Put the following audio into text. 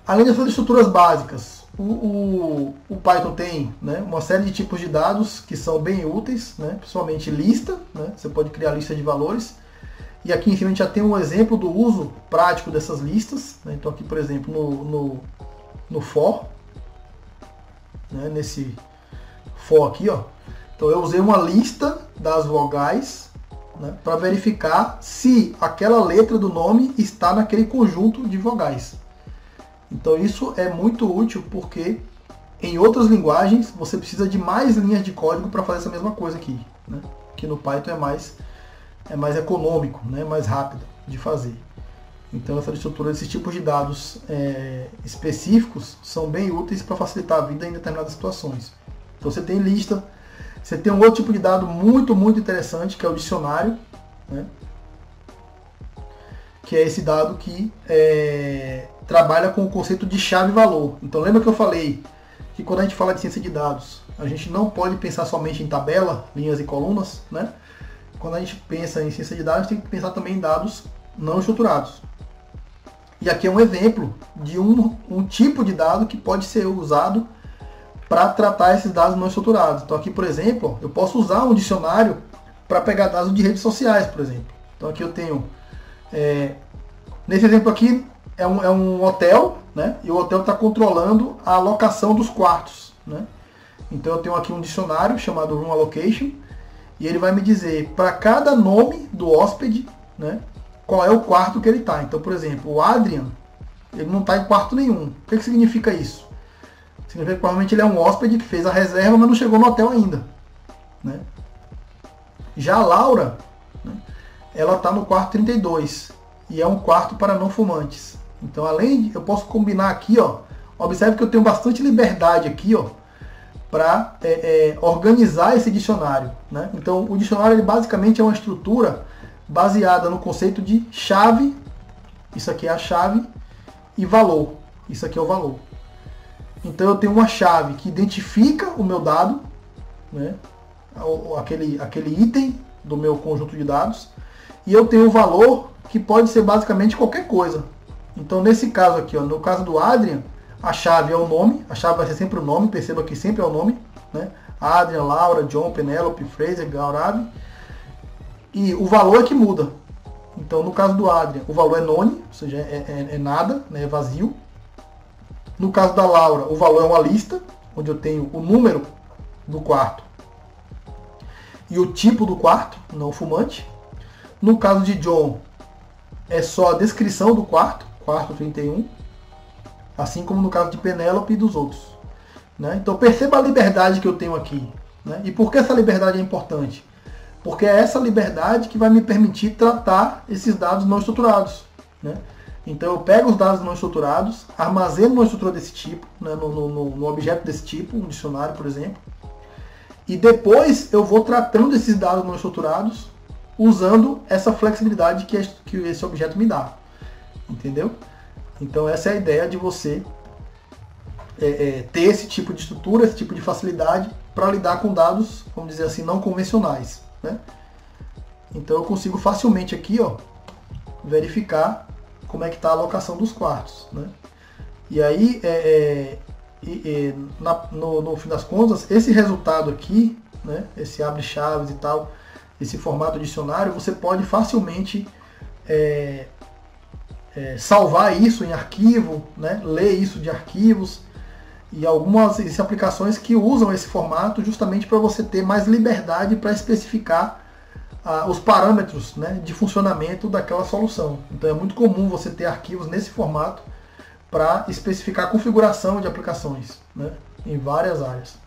Além dessas estruturas básicas, o Python tem, né, uma série de tipos de dados que são bem úteis, né, principalmente lista, né, você pode criar lista de valores. E aqui em cima a gente já tem um exemplo do uso prático dessas listas, né. Então aqui, por exemplo, no for, né, nesse for aqui, ó, então eu usei uma lista das vogais, né, para verificar se aquela letra do nome está naquele conjunto de vogais. Então isso é muito útil porque em outras linguagens você precisa de mais linhas de código para fazer essa mesma coisa aqui, né? Que no Python é mais econômico, né? Mais rápido de fazer. Então essa estrutura desses tipos de dados específicos são bem úteis para facilitar a vida em determinadas situações. Então você tem lista, você tem um outro tipo de dado muito interessante que é o dicionário, né? Que é esse dado que trabalha com o conceito de chave-valor. Então lembra que eu falei que quando a gente fala de ciência de dados, a gente não pode pensar somente em tabela, linhas e colunas, né? Quando a gente pensa em ciência de dados, tem que pensar também em dados não estruturados. E aqui é um exemplo de um tipo de dado que pode ser usado para tratar esses dados não estruturados. Então aqui, por exemplo, eu posso usar um dicionário para pegar dados de redes sociais, por exemplo. Então aqui eu tenho... nesse exemplo aqui é um hotel, né? E o hotel está controlando a alocação dos quartos, né? Então eu tenho aqui um dicionário chamado Room Allocation e ele vai me dizer para cada nome do hóspede, né, qual é o quarto que ele está. Então, por exemplo, o Adrian, ele não está em quarto nenhum. O que significa isso? Significa que provavelmente ele é um hóspede que fez a reserva, mas não chegou no hotel ainda, né? Já a Laura, né, ela está no quarto 32 e é um quarto para não fumantes. Então, eu posso combinar aqui, ó. Observe que eu tenho bastante liberdade aqui, ó, para organizar esse dicionário, né? Então, o dicionário ele basicamente é uma estrutura baseada no conceito de chave. Isso aqui é a chave e valor. Isso aqui é o valor. Então, eu tenho uma chave que identifica o meu dado, né? Aquele item do meu conjunto de dados, e eu tenho o valor que pode ser basicamente qualquer coisa. Então, nesse caso aqui, ó, no caso do Adrian, a chave é o nome, a chave vai ser sempre o nome, perceba que sempre é o nome, né? Adrian, Laura, John, Penelope, Fraser, Gaurav. E o valor é que muda. Então, no caso do Adrian, o valor é none, ou seja, é nada, né? É vazio. No caso da Laura, o valor é uma lista, onde eu tenho o número do quarto e o tipo do quarto, não fumante. No caso de John, é só a descrição do quarto 31, assim como no caso de Penélope e dos outros, né? Então perceba a liberdade que eu tenho aqui, né? E por que essa liberdade é importante? Porque é essa liberdade que vai me permitir tratar esses dados não estruturados, né? Então eu pego os dados não estruturados, armazeno uma estrutura desse tipo, né? no objeto desse tipo, um dicionário, por exemplo, e depois eu vou tratando esses dados não estruturados usando essa flexibilidade que esse objeto me dá. Entendeu? Então essa é a ideia de você ter esse tipo de estrutura, esse tipo de facilidade para lidar com dados, vamos dizer assim, não convencionais, né? Então eu consigo facilmente aqui, ó, verificar como é que está a alocação dos quartos, né? E aí, no fim das contas, esse resultado aqui, né, esse abre chaves e tal, esse formato dicionário, você pode facilmente salvar isso em arquivo, né, ler isso de arquivos, e algumas aplicações que usam esse formato justamente para você ter mais liberdade para especificar os parâmetros, né, de funcionamento daquela solução. Então é muito comum você ter arquivos nesse formato para especificar a configuração de aplicações, né, em várias áreas.